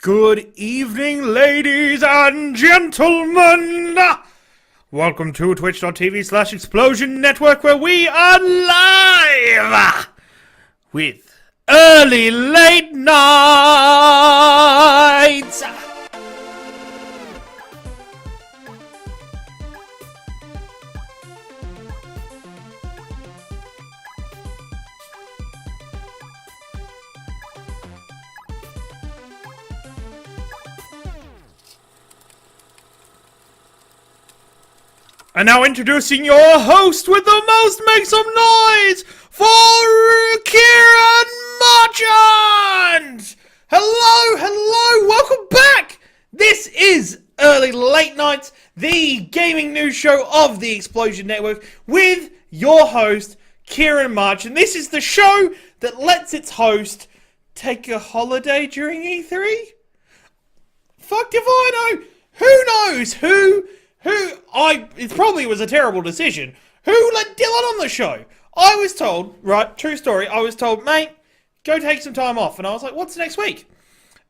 Good evening, ladies and gentlemen! Welcome to twitch.tv/Explosion Network, where we are live with early late nights! And now introducing your host with the most, make some noise for Ciaran Marchand! Hello, welcome back! This is Early Late Nights, the gaming news show of the Explosion Network, with your host, Ciaran Marchand. This is the show that lets its host take a holiday during E3? Fuck if I know! Who knows? It probably was a terrible decision. Who let Dylan on the show? I was told, right, true story, I was told, mate, go take some time off. And I was like, what's next week?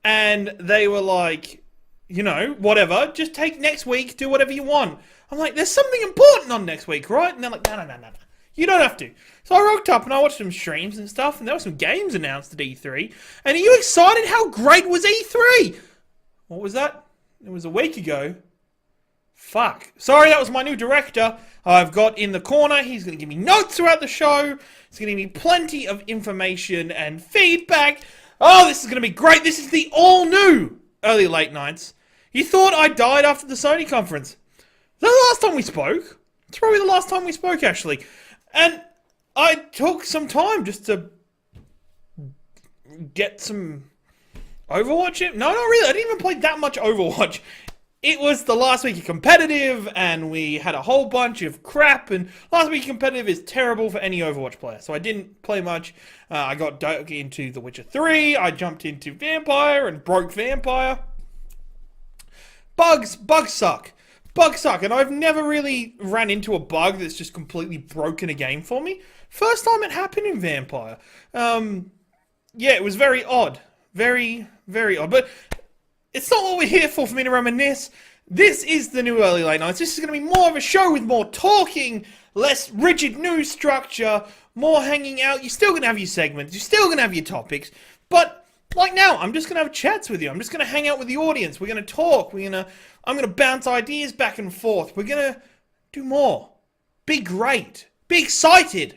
And they were like, you know, whatever, just take next week, do whatever you want. I'm like, there's something important on next week, right? And they're like, no. You don't have to. So I rocked up and I watched some streams and stuff, and there were some games announced at E3. And are you excited? How great was E3? What was that? It was a week ago. Fuck. Sorry, that was my new director I've got in the corner. He's going to give me notes throughout the show. He's going to give me plenty of information and feedback. Oh, this is going to be great. This is the all-new Early Late Nights. You thought I died after the Sony conference. Is that the last time we spoke? It's probably the last time we spoke, actually. And I took some time just to get some Overwatch. No, not really. I didn't even play that much Overwatch. It was the last week of competitive, and we had a whole bunch of crap, and last week of competitive is terrible for any Overwatch player, so I didn't play much. I got dug into The Witcher 3, I jumped into Vampire and broke Vampire. Bugs suck. Bugs suck, and I've never really ran into a bug that's just completely broken a game for me. First time it happened in Vampire. Yeah, it was very odd. Very, very odd, but it's not what we're here for me to reminisce. This is the new Early Late Nights. This is going to be more of a show with more talking, less rigid news structure, more hanging out. You're still going to have your segments. You're still going to have your topics. But like now, I'm just going to have chats with you. I'm just going to hang out with the audience. We're going to talk. I'm going to bounce ideas back and forth. We're going to do more. Be great. Be excited.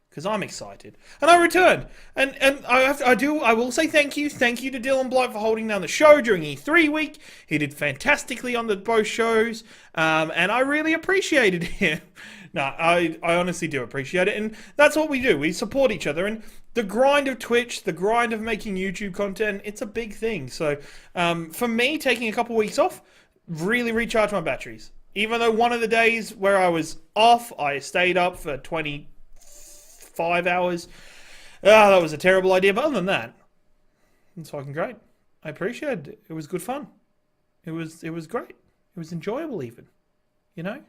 Because I'm excited. And I returned. And I will say thank you. Thank you to Dylan Blight for holding down the show during E3 week. He did fantastically on both shows. And I really appreciated him. No, I honestly do appreciate it. And that's what we do. We support each other. And the grind of Twitch, the grind of making YouTube content, it's a big thing. So for me, taking a couple weeks off really recharged my batteries. Even though one of the days where I was off, I stayed up for 25 hours. That was a terrible idea, but other than that, it's fucking great. I appreciated it. It was good fun. It was great. It was enjoyable even. You know?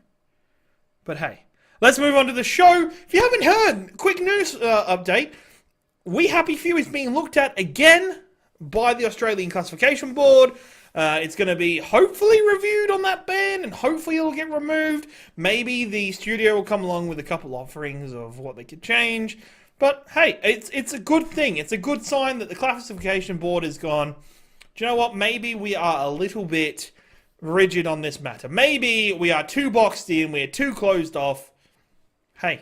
But hey, let's move on to the show. If you haven't heard, quick news update. We Happy Few is being looked at again by the Australian Classification Board. It's going to be hopefully reviewed on that ban, and hopefully it'll get removed. Maybe the studio will come along with a couple offerings of what they could change. But hey, it's a good thing. It's a good sign that the Classification Board has gone, do you know what? Maybe we are a little bit rigid on this matter. Maybe we are too boxed in. We are too closed off. Hey.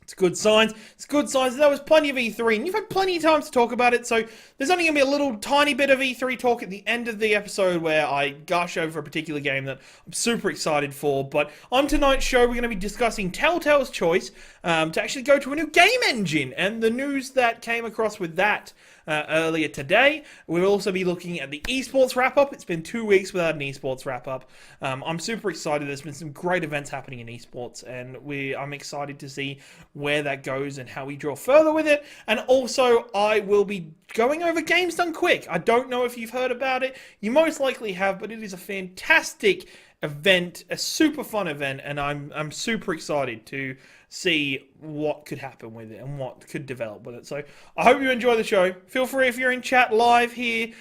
It's good signs. It's good signs. There was plenty of E3, and you've had plenty of time to talk about it, so there's only going to be a little tiny bit of E3 talk at the end of the episode where I gush over a particular game that I'm super excited for. But on tonight's show, we're going to be discussing Telltale's choice to actually go to a new game engine, and the news that came across with that earlier today. We'll also be looking at the eSports wrap-up. It's been 2 weeks without an eSports wrap-up. I'm super excited. There's been some great events happening in eSports, and I'm excited to see where that goes and how we draw further with it. And also, I will be going over Games Done Quick. I don't know if you've heard about it. You most likely have, but it is a fantastic event, a super fun event, and I'm super excited to see what could happen with it and what could develop with it. So I hope you enjoy the show. Feel free, if you're in chat live here,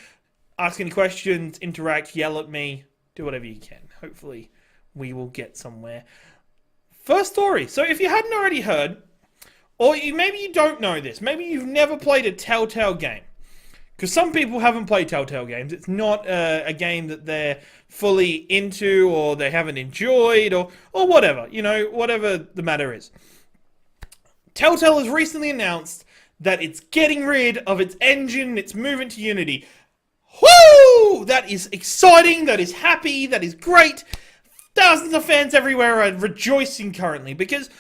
ask any questions, interact, yell at me, do whatever you can. Hopefully, we will get somewhere. First story. So if you hadn't already heard, or maybe you don't know this, maybe you've never played a Telltale game. Because some people haven't played Telltale games. It's not a game that they're fully into or they haven't enjoyed or whatever. Whatever the matter is. Telltale has recently announced that it's getting rid of its engine, it's moving to Unity. Woo! That is exciting, that is happy, that is great. Thousands of fans everywhere are rejoicing currently because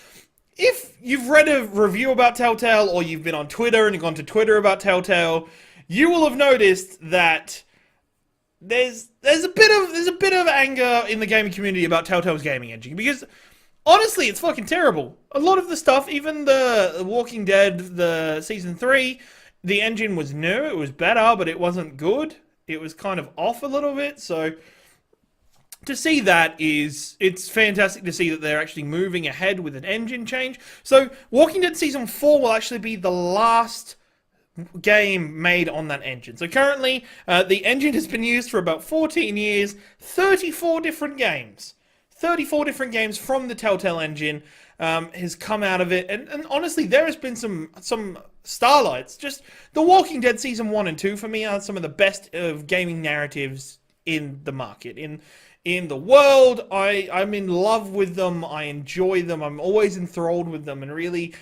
if you've read a review about Telltale or you've been on Twitter and you've gone to Twitter about Telltale, you will have noticed that there's a bit of anger in the gaming community about Telltale's gaming engine because honestly, it's fucking terrible. A lot of the stuff, even the Walking Dead, the season 3, the engine was new, it was better, but it wasn't good. It was kind of off a little bit, so to see that it's fantastic to see that they're actually moving ahead with an engine change. So Walking Dead season 4 will actually be the last game made on that engine. So currently, the engine has been used for about 14 years, 34 different games. 34 different games from the Telltale Engine has come out of it. And honestly, there has been some starlights. Just The Walking Dead Season 1 and 2 for me are some of the best of gaming narratives in the market. In the world, I'm in love with them. I enjoy them. I'm always enthralled with them and really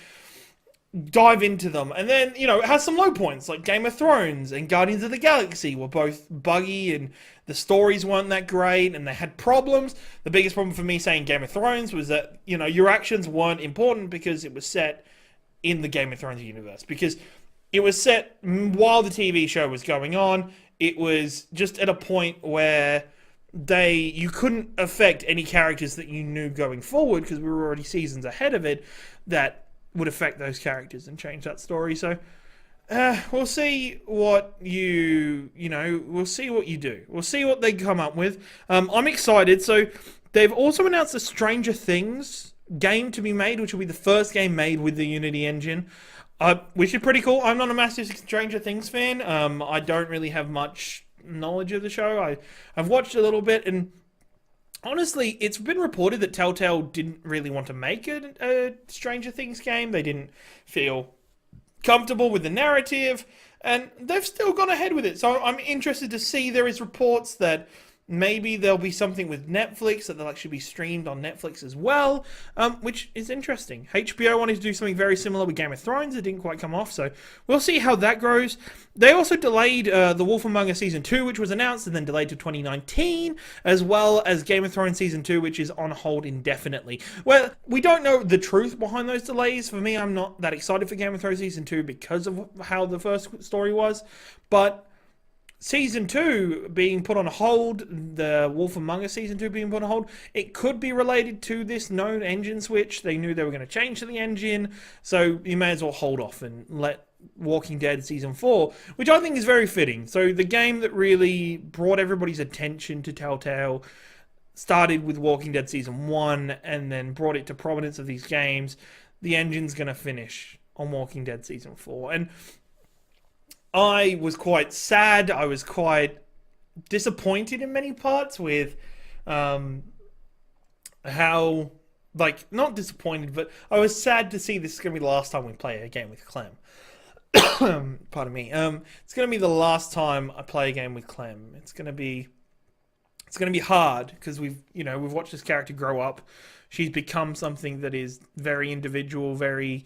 dive into them. And then, it has some low points like Game of Thrones and Guardians of the Galaxy were both buggy and the stories weren't that great and they had problems. The biggest problem for me saying Game of Thrones was that, your actions weren't important because it was set in the Game of Thrones universe. Because it was set while the TV show was going on. It was just at a point where you couldn't affect any characters that you knew going forward because we were already seasons ahead of it that would affect those characters and change that story. So we'll see what we'll see what you do. We'll see what they come up with. I'm excited. So they've also announced a Stranger Things game to be made, which will be the first game made with the Unity engine, which is pretty cool. I'm not a massive Stranger Things fan. I don't really have much knowledge of the show. I've watched a little bit, and honestly, it's been reported that Telltale didn't really want to make a Stranger Things game. They didn't feel comfortable with the narrative, and they've still gone ahead with it. So I'm interested to see. There is reports that maybe there'll be something with Netflix, that they'll actually be streamed on Netflix as well, which is interesting. HBO wanted to do something very similar with Game of Thrones. It didn't quite come off, so we'll see how that grows. They also delayed The Wolf Among Us Season 2, which was announced and then delayed to 2019, as well as Game of Thrones Season 2, which is on hold indefinitely. Well, we don't know the truth behind those delays. For me, I'm not that excited for Game of Thrones Season 2 because of how the first story was, but Season 2 being put on hold, the Wolf Among Us Season 2 being put on hold, it could be related to this known engine switch. They knew they were going to change to the engine, so you may as well hold off and let Walking Dead Season 4, which I think is very fitting. So the game that really brought everybody's attention to Telltale started with Walking Dead Season 1 and then brought it to prominence of these games. The engine's going to finish on Walking Dead Season 4. And I was quite sad. I was quite disappointed in many parts with how, not disappointed, but I was sad to see this is going to be the last time we play a game with Clem. Pardon me. It's going to be the last time I play a game with Clem. It's going to be hard because we've watched this character grow up. She's become something that is very individual, very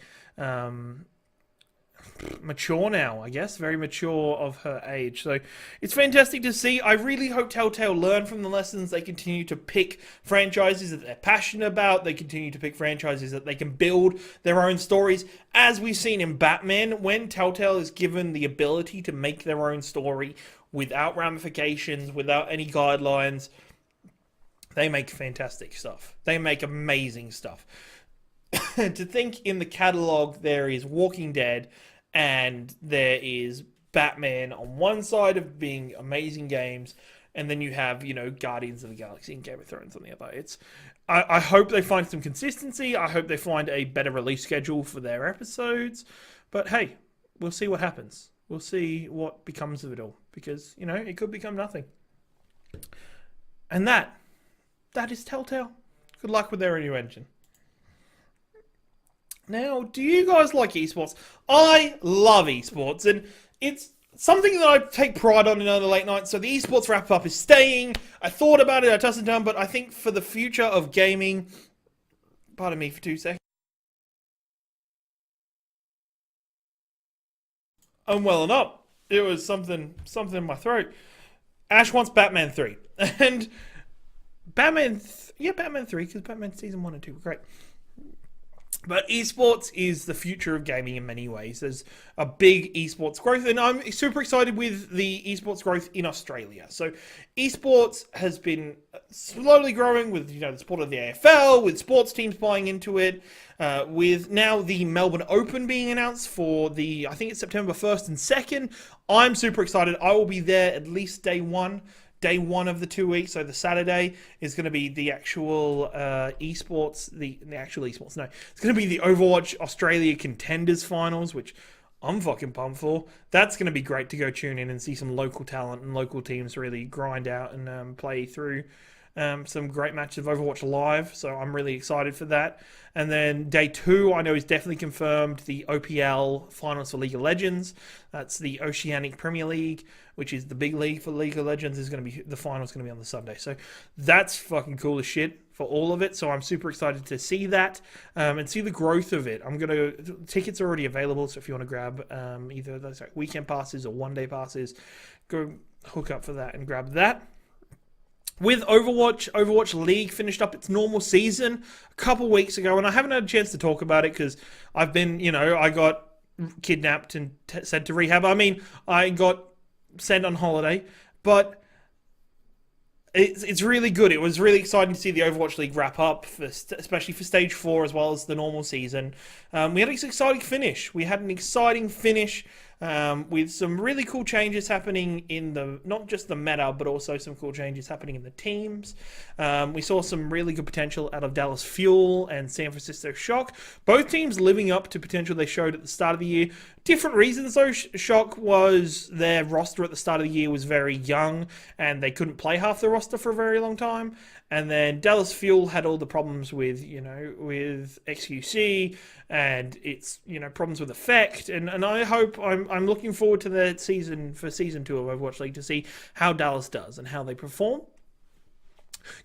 mature now, I guess. Very mature of her age. So it's fantastic to see. I really hope Telltale learn from the lessons. They continue to pick franchises that they're passionate about. They continue to pick franchises that they can build their own stories. As we've seen in Batman, when Telltale is given the ability to make their own story without ramifications, without any guidelines, they make fantastic stuff. They make amazing stuff. To think in the catalog there is Walking Dead and there is Batman on one side of being amazing games, and then you have, Guardians of the Galaxy and Game of Thrones on the other. I hope they find some consistency. I hope they find a better release schedule for their episodes. But hey, we'll see what happens. We'll see what becomes of it all. because, it could become nothing. And that is Telltale. Good luck with their new engine. Now, do you guys like esports? I love esports, and it's something that I take pride on in other late nights. So the esports wrap up is staying. I thought about it, I tossed it down, but I think for the future of gaming, pardon me for 2 seconds. I'm welling up. It was something in my throat. Ash wants Batman 3. And Batman 3, because Batman Season 1 and 2 were great. But esports is the future of gaming in many ways. There's a big esports growth, and I'm super excited with the esports growth in Australia. So esports has been slowly growing with the support of the AFL, with sports teams buying into it, with now the Melbourne Open being announced for I think it's September 1st and 2nd. I'm super excited. I will be there at least day one. Day one of the 2 weeks, so the Saturday is going to be the actual esports, the actual esports. No, it's going to be the Overwatch Australia Contenders Finals, which I'm fucking pumped for. That's going to be great to go tune in and see some local talent and local teams really grind out and play through some great matches of Overwatch Live. So I'm really excited for that. And then day 2, I know is definitely confirmed, the OPL Finals for League of Legends. That's the Oceanic Premier League, which is the big league for League of Legends. The final's going to be on the Sunday. So that's fucking cool as shit for all of it. So I'm super excited to see that and see the growth of it. Tickets are already available. So if you want to grab either those weekend passes or one-day passes, go hook up for that and grab that. With Overwatch League finished up its normal season a couple weeks ago, and I haven't had a chance to talk about it because I've been, I got kidnapped and sent to rehab. I mean, I got sent on holiday, but it's really good. It was really exciting to see the Overwatch League wrap up, especially for Stage 4 as well as the normal season. We had an exciting finish. With some really cool changes happening in not just the meta, but also some cool changes happening in the teams. We saw some really good potential out of Dallas Fuel and San Francisco Shock. Both teams living up to potential they showed at the start of the year. Different reasons though. Shock was their roster at the start of the year was very young and they couldn't play half the roster for a very long time. And then Dallas Fuel had all the problems with XQC and its problems with Effect. And I hope I'm looking forward to the season 2 of Overwatch League to see how Dallas does and how they perform.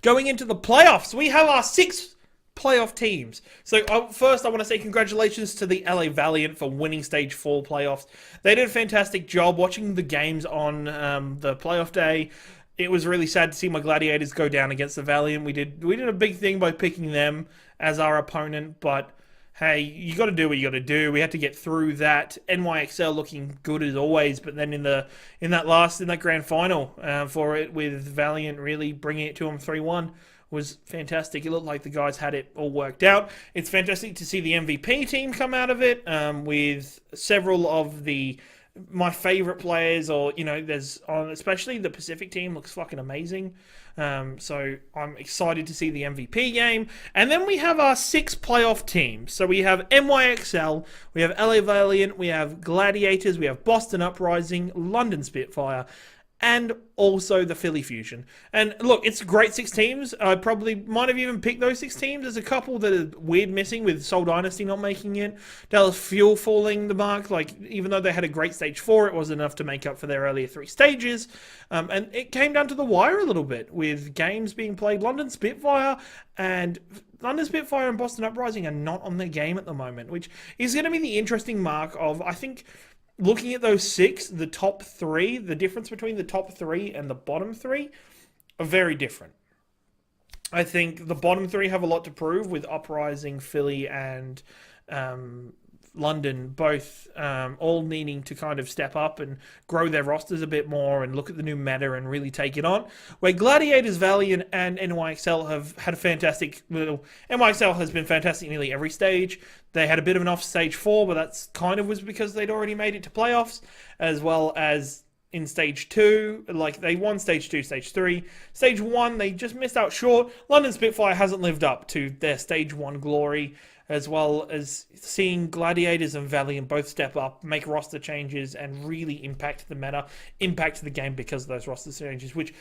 Going into the playoffs, we have our 6 playoff teams. So first I want to say congratulations to the LA Valiant for winning Stage 4 playoffs. They did a fantastic job watching the games on the playoff day. It was really sad to see my Gladiators go down against the Valiant. We did a big thing by picking them as our opponent, but hey, you got to do what you got to do. We had to get through that. NYXL looking good as always, but then in that grand final for it with Valiant really bringing it to them 3-1 was fantastic. It looked like the guys had it all worked out. It's fantastic to see the MVP team come out of it with several of my favorite players, especially the Pacific team looks fucking amazing. So I'm excited to see the MVP game. And then we have our 6 playoff teams. So we have NYXL, we have LA Valiant, we have Gladiators, we have Boston Uprising, London Spitfire, and also the Philly Fusion. And look, it's a great 6 teams. I probably might have even picked those 6 teams. There's a couple that are weird missing, with Seoul Dynasty not making it, Dallas Fuel falling the mark. Even though they had a great Stage 4, it wasn't enough to make up for their earlier 3 stages. And it came down to the wire a little bit, with games being played. London Spitfire and Boston Uprising are not on their game at the moment, which is going to be the interesting mark of, I think, looking at those 6, the top 3, the difference between the top 3 and the bottom 3 are very different. I think the bottom 3 have a lot to prove, with Uprising, Philly, and London both all needing to kind of step up and grow their rosters a bit more and look at the new meta and really take it on. Where Gladiators, Valiant, and NYXL have had a fantastic NYXL has been fantastic in nearly every stage. They had a bit of an off Stage 4, but that's kind of was because they'd already made it to playoffs, as well as in Stage 2, they won Stage 2, Stage 3. Stage 1, they just missed out short. London Spitfire hasn't lived up to their Stage 1 glory. as well as seeing Gladiators and Valiant both step up, make roster changes, and really impact the meta, impact the game because of those roster changes, which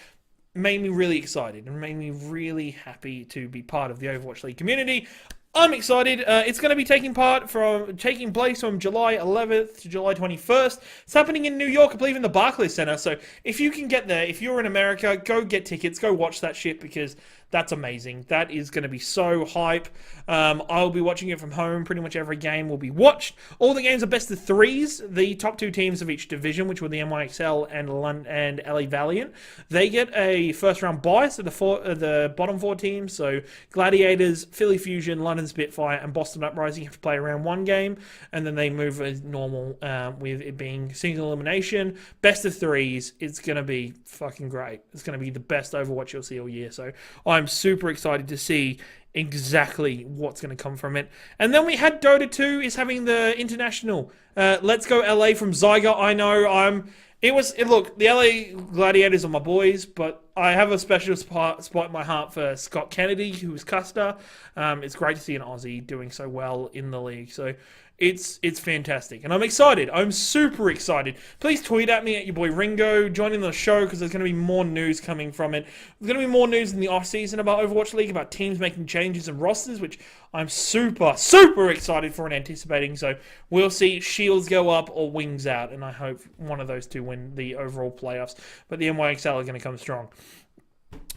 made me really excited and made me really happy to be part of the Overwatch League community. I'm excited. It's going to be taking place from July 11th to July 21st. It's happening in New York, I believe, in the Barclays Center. So if you can get there, if you're in America, go get tickets, go watch that shit because that's amazing. That is going to be so hype. I'll be watching it from home. Pretty much every game will be watched. All the games are best of threes. The top two teams of each division, which were the NYXL and LA Valiant, they get a first round bye. So the bottom four teams, so Gladiators, Philly Fusion, London Spitfire, and Boston Uprising have to play around one game, and then they move as normal with it being single elimination. Best of threes. It's going to be fucking great. It's going to be the best Overwatch you'll see all year. So I'm super excited to see exactly what's going to come from it. And then we had Dota 2 is having the international. Let's go LA from Zyga. I know look, the LA Gladiators are my boys, but I have a special spot in my heart for Scott Kennedy, who's Custer. It's great to see an Aussie doing so well in the league. So it's fantastic. And I'm excited. I'm super excited. Please tweet at me at your boy Ringo. Join in the show because there's going to be more news coming from it. There's going to be more news in the off-season about Overwatch League, about teams making changes and rosters, which I'm super, super excited for and anticipating. So we'll see shields go up or wings out. And I hope one of those two win the overall playoffs. But the NYXL are going to come strong.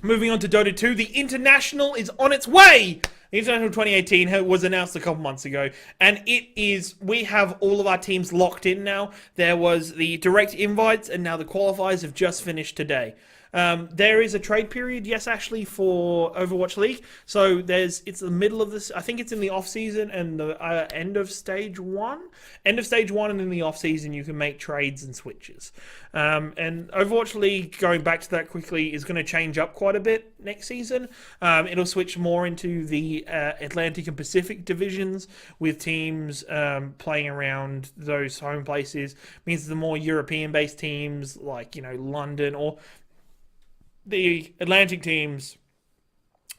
Moving on to Dota 2, the International is on its way! The International 2018 was announced a couple months ago, and we have all of our teams locked in now. There was the direct invites, and now the qualifiers have just finished today. There is a trade period, yes, actually, for Overwatch League. So it's the middle of this. I think it's in the off season and the end of stage one. End of stage one, and in the off season, you can make trades and switches. And Overwatch League, going back to that quickly, is going to change up quite a bit next season. It'll switch more into the Atlantic and Pacific divisions with teams playing around those home places. Means the more European-based teams like London or the Atlantic teams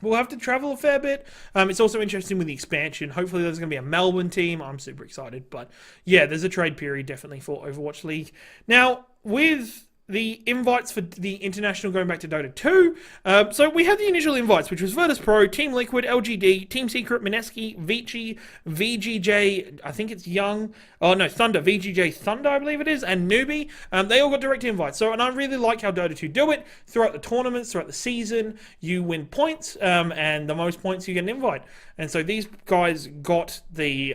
will have to travel a fair bit. It's also interesting with the expansion. Hopefully there's going to be a Melbourne team. I'm super excited. But yeah, there's a trade period definitely for Overwatch League. Now, with the invites for the International going back to Dota 2. So we had the initial invites, which was Virtus Pro, Team Liquid, LGD, Team Secret, Mineski, Vici, VGJ, I think it's Young, Thunder, VGJ Thunder, I believe it is, and Newbie. They all got direct invites. And I really like how Dota 2 do it. Throughout the tournaments, throughout the season, you win points, and the most points you get an invite. And so these guys got the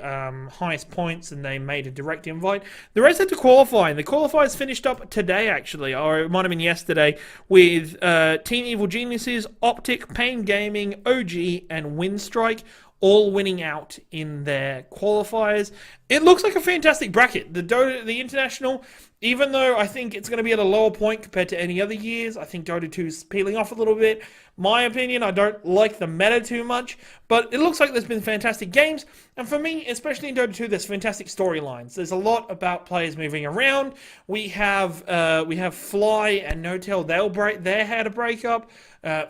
highest points, and they made a direct invite. The rest had to qualify, and the qualifiers finished up today, actually, or it might have been yesterday, with Team Evil Geniuses, Optic, Pain Gaming, OG, and Windstrike all winning out in their qualifiers. It looks like a fantastic bracket. The International, even though I think it's going to be at a lower point compared to any other years, I think Dota 2 is peeling off a little bit. My opinion, I don't like the meta too much, but it looks like there's been fantastic games. And for me, especially in Dota 2, there's fantastic storylines. There's a lot about players moving around. We have Fly and No-Tail. They had a breakup.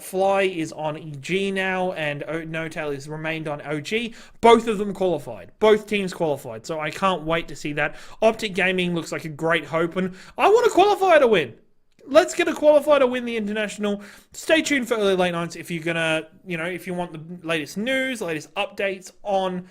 Fly is on EG now, and No-Tail has remained on OG. Both of them qualified. Both teams qualified. So I can't wait to see that. Optic Gaming looks like a great hope, and I want a qualifier to win. Let's get a qualifier to win the International. Stay tuned for early late nights if you're gonna, if you want the latest news, the latest updates on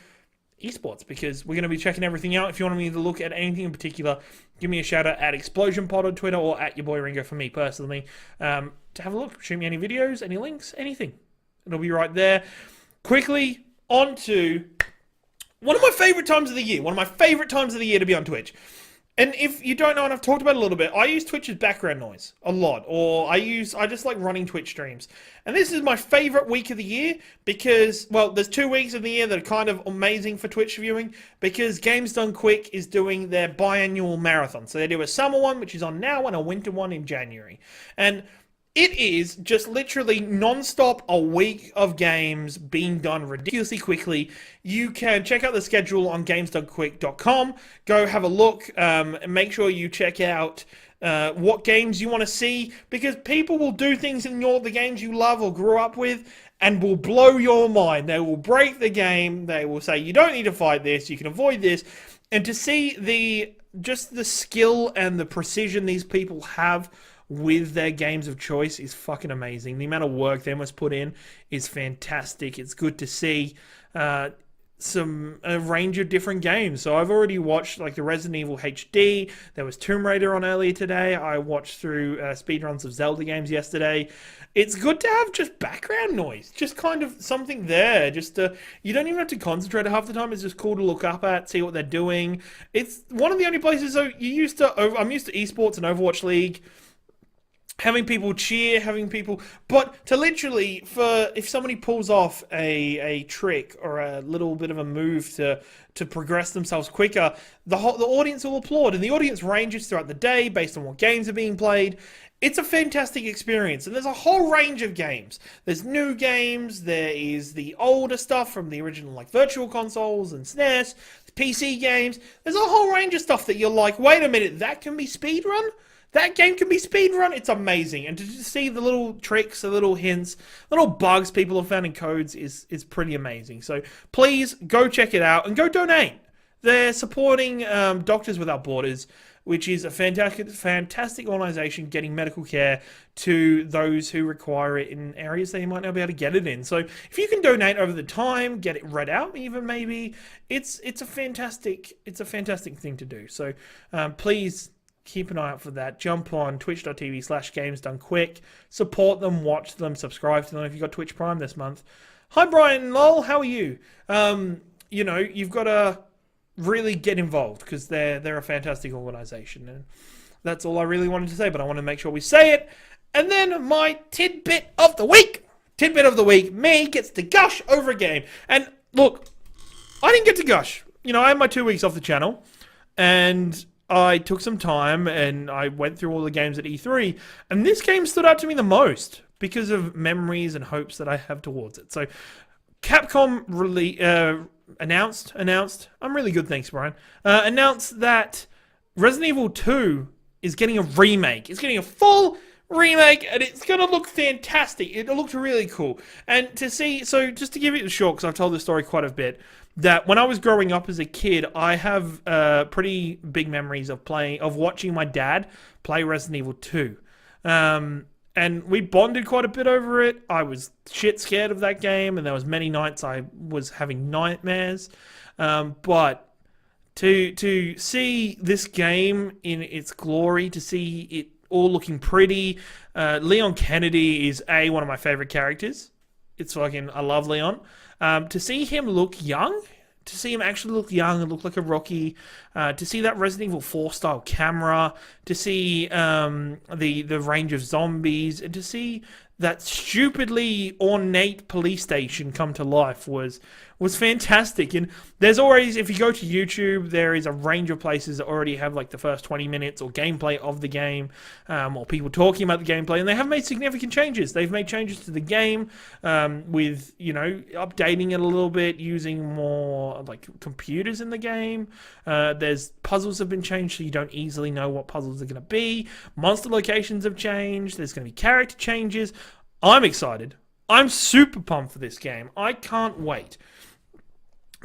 eSports, because we're going to be checking everything out. If you want me to look at anything in particular, give me a shout out at ExplosionPod on Twitter or at your boy Ringo for me personally to have a look. Shoot me any videos, any links, anything. It'll be right there. Quickly, on to one of my favorite times of the year. One of my favorite times of the year to be on Twitch. And if you don't know, and I've talked about it a little bit, I use Twitch as background noise a lot. Or I just like running Twitch streams. And this is my favorite week of the year because, well, there's 2 weeks of the year that are kind of amazing for Twitch viewing because Games Done Quick is doing their biannual marathon. So they do a summer one, which is on now, and a winter one in January. And It is just literally non-stop a week of games being done ridiculously quickly. You can check out the schedule on gamesdonequick.com. Go have a look. And make sure you check out what games you want to see, because people will do things in the games you love or grew up with and will blow your mind. They will break the game. They will say, you don't need to fight this. You can avoid this. And to see the skill and the precision these people have with their games of choice is fucking amazing. The amount of work they must put in is fantastic. It's good to see a range of different games. So I've already watched like the Resident Evil HD. There was Tomb Raider on earlier today. I watched through speedruns of Zelda games yesterday. It's good to have just background noise, just kind of something there. Just you don't even have to concentrate half the time. It's just cool to look up at, see what they're doing. It's one of the only places. So I'm used to eSports and Overwatch League, having people cheer, but to literally, if somebody pulls off a trick or a little bit of a move to progress themselves quicker, the audience will applaud, and the audience ranges throughout the day based on what games are being played. It's a fantastic experience, and there's a whole range of games. There's new games, there is the older stuff from the original like virtual consoles and SNES, PC games. There's a whole range of stuff that you're like, wait a minute, that can be speedrun? That game can be speedrun. It's amazing. And to just see the little tricks, the little hints, little bugs people have found in codes is pretty amazing. So please go check it out and go donate. They're supporting Doctors Without Borders, which is a fantastic organization getting medical care to those who require it in areas they might not be able to get it in. So if you can donate over the time, get it read out even maybe, it's a fantastic thing to do. So please keep an eye out for that. Jump on twitch.tv/gamesdonequick. Support them, watch them, subscribe to them if you've got Twitch Prime this month. Hi, Brian Lowell. How are you? You've got to really get involved because they're a fantastic organization. And that's all I really wanted to say, but I want to make sure we say it. And then my tidbit of the week. Tidbit of the week. Me gets to gush over a game. And look, I didn't get to gush. I had my 2 weeks off the channel. And I took some time and I went through all the games at E3, and this game stood out to me the most because of memories and hopes that I have towards it. So, Capcom announced, I'm really good, thanks, Brian, announced that Resident Evil 2 is getting a remake. It's getting a full remake, and it's going to look fantastic. It looked really cool. And to see, so just to give it a short, because I've told this story quite a bit, that when I was growing up as a kid, I have pretty big memories of watching my dad play Resident Evil 2. And we bonded quite a bit over it. I was shit scared of that game, and there was many nights I was having nightmares. But to see this game in its glory, to see it all looking pretty, Leon Kennedy is one of my favorite characters. I love Leon. To see him look young, to see him actually look young and look like a rookie, to see that Resident Evil 4 style camera, to see the range of zombies, and to see that stupidly ornate police station come to life was fantastic. And there's always, if you go to YouTube, there is a range of places that already have like the first 20 minutes or gameplay of the game, or people talking about the gameplay, and they have made significant changes. They've made changes to the game with, updating it a little bit, using more like computers in the game. There's puzzles have been changed so you don't easily know what puzzles are going to be. Monster locations have changed. There's going to be character changes. I'm excited. I'm super pumped for this game. I can't wait.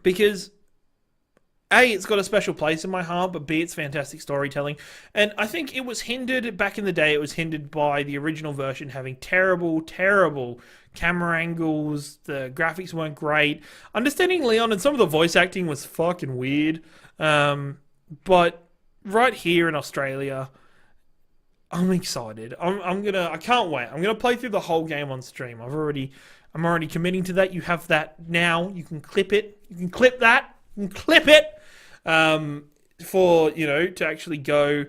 Because A, it's got a special place in my heart, but B, it's fantastic storytelling. And I think it was hindered, back in the day, it was hindered by the original version having terrible, terrible camera angles. The graphics weren't great. Understanding Leon and some of the voice acting was fucking weird. But right here in Australia, I'm excited. I can't wait. I'm gonna play through the whole game on stream. I'm already committing to that. You have that now. You can clip it. You can clip that. You can clip it. To actually go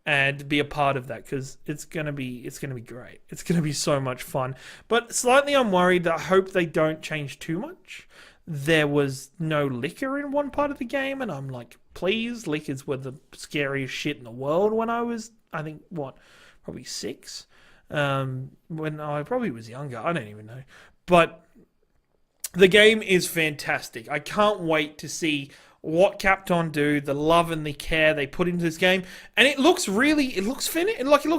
and be a part of that, because it's gonna be great. It's gonna be so much fun. But slightly I'm worried that I hope they don't change too much. There was no liquor in one part of the game, and I'm like, please, liquors were the scariest shit in the world when I was, I think, probably 6. when I probably was younger. I don't even know. But the game is fantastic. I can't wait to see what Capcom do, the love and the care they put into this game, and it looks finished, it looks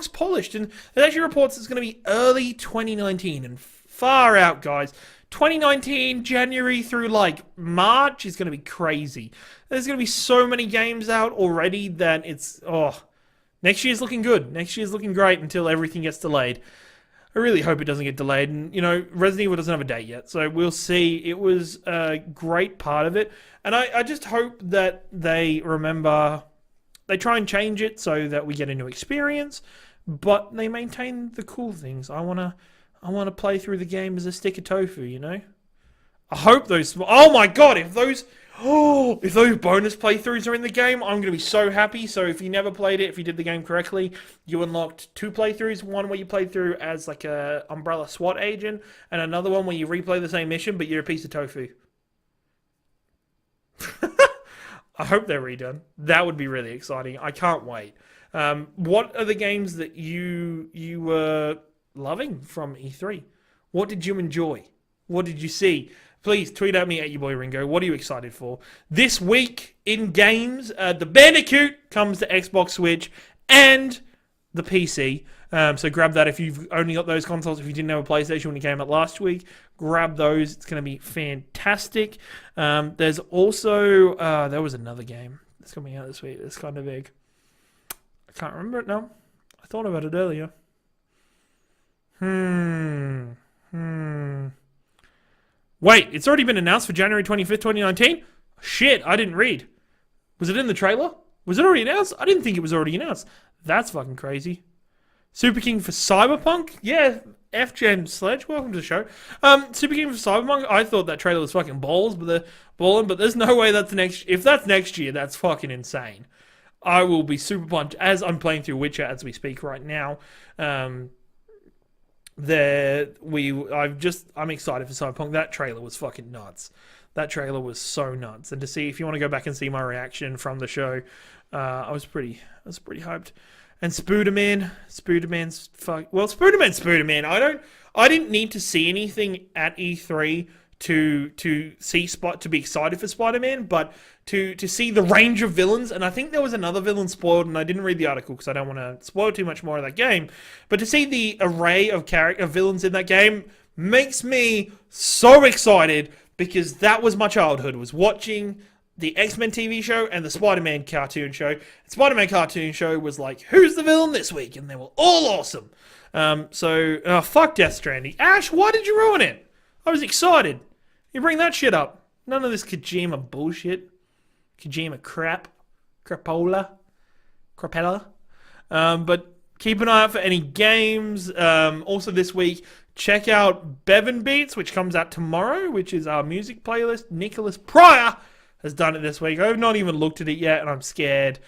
polished. And there's actually reports it's going to be early 2019, and far out, guys. 2019 January through like March is going to be crazy. There's going to be so many games out already that next year's looking good. Next year's looking great until everything gets delayed. I really hope it doesn't get delayed. And, Resident Evil doesn't have a date yet, so we'll see. It was a great part of it. And I just hope that they try and change it so that we get a new experience, but they maintain the cool things. I wanna play through the game as a stick of tofu, I hope those... Oh my god, if those bonus playthroughs are in the game, I'm going to be so happy. So if you never played it, if you did the game correctly, you unlocked 2 playthroughs. One where you played through as like a Umbrella SWAT agent, and another one where you replay the same mission, but you're a piece of tofu. I hope they're redone. That would be really exciting. I can't wait. What are the games that you were loving from E3? What did you enjoy? What did you see? Please tweet at me at your boy Ringo. What are you excited for? This week in games, the Bandicoot comes to Xbox, Switch, and the PC. So grab that if you've only got those consoles. If you didn't have a PlayStation when it came out last week, grab those. It's going to be fantastic. There's also... there was another game that's coming out this week. It's kind of big. I can't remember it now. I thought about it earlier. Wait, it's already been announced for January 25th, 2019? Shit, I didn't read. Was it in the trailer? Was it already announced? I didn't think it was already announced. That's fucking crazy. Super King for Cyberpunk? Yeah, F-Gen Sledge, welcome to the show. Super King for Cyberpunk, I thought that trailer was fucking balls, but there's no way that's next... If that's next year, that's fucking insane. I will be super pumped as I'm playing through Witcher as we speak right now. I'm excited for Cyberpunk. That trailer was fucking nuts. That trailer was so nuts. And to see, if you want to go back and see my reaction from the show, I was pretty hyped. And Spooderman's Spooderman. I didn't need to see anything at E3 to be excited for Spider-Man, but to see the range of villains, and I think there was another villain spoiled, and I didn't read the article because I don't want to spoil too much more of that game, but to see the array of villains in that game makes me so excited, because that was my childhood, was watching the X-Men TV show and the Spider-Man cartoon show. The Spider-Man cartoon show was like, who's the villain this week? And they were all awesome. Fuck Death Stranding. Ash, why did you ruin it? I was excited. You bring that shit up. None of this Kojima bullshit. Kojima crap. Crapella. But keep an eye out for any games. Also this week, check out Bevan Beats, which comes out tomorrow, which is our music playlist. Nicholas Pryor has done it this week. I've not even looked at it yet, and I'm scared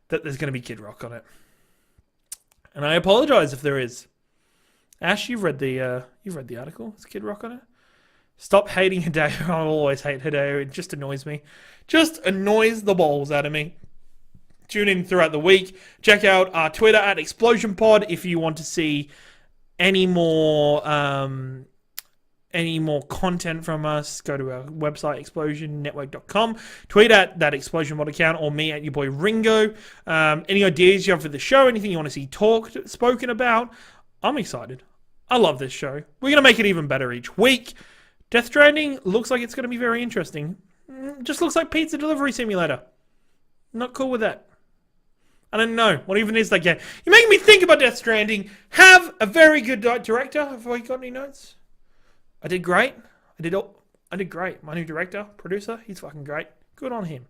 that there's going to be Kid Rock on it. And I apologize if there is. Ash, you've read the article. Is Kid Rock on it? Stop hating Hideo. I'll always hate Hideo. It just annoys me. Just annoys the balls out of me. Tune in throughout the week. Check out our Twitter at ExplosionPod if you want to see any more content from us. Go to our website, explosionnetwork.com. Tweet at that ExplosionPod account, or me at your boy Ringo. Any ideas you have for the show? Anything you want to see spoken about? I'm excited. I love this show. We're going to make it even better each week. Death Stranding looks like it's going to be very interesting. Just looks like Pizza Delivery Simulator. Not cool with that. I don't know. What even is that game? You're making me think about Death Stranding. Have a very good director. Have I got any notes? I did great. I did great. My new director, producer, he's fucking great. Good on him.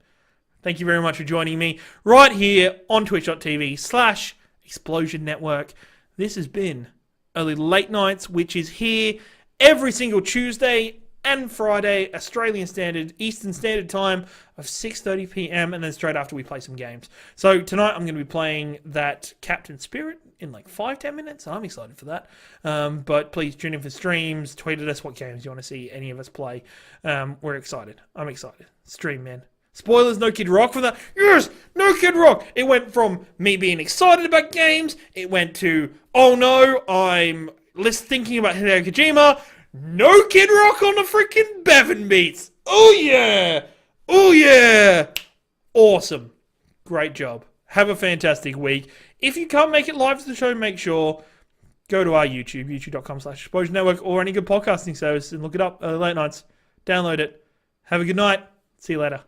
Thank you very much for joining me right here on twitch.tv/Explosion Network. This has been Early Late Nights, which is here every single Tuesday and Friday, Australian Standard, Eastern Standard Time of 6:30 p.m. and then straight after we play some games. So tonight I'm going to be playing that Captain Spirit in like 5-10 minutes. I'm excited for that. But please tune in for streams, tweet at us what games you want to see any of us play. We're excited. I'm excited. Stream, man. Spoilers, no Kid Rock from that. Yes, no Kid Rock. It went from me being excited about games, it went to, oh no, I'm thinking about Hideo Kojima. No Kid Rock on the freaking Bevan beats. Oh yeah. Oh yeah. Awesome. Great job. Have a fantastic week. If you can't make it live to the show, make sure go to our YouTube, youtube.com/Explosion Network, or any good podcasting service and look it up. Late nights. Download it. Have a good night. See you later.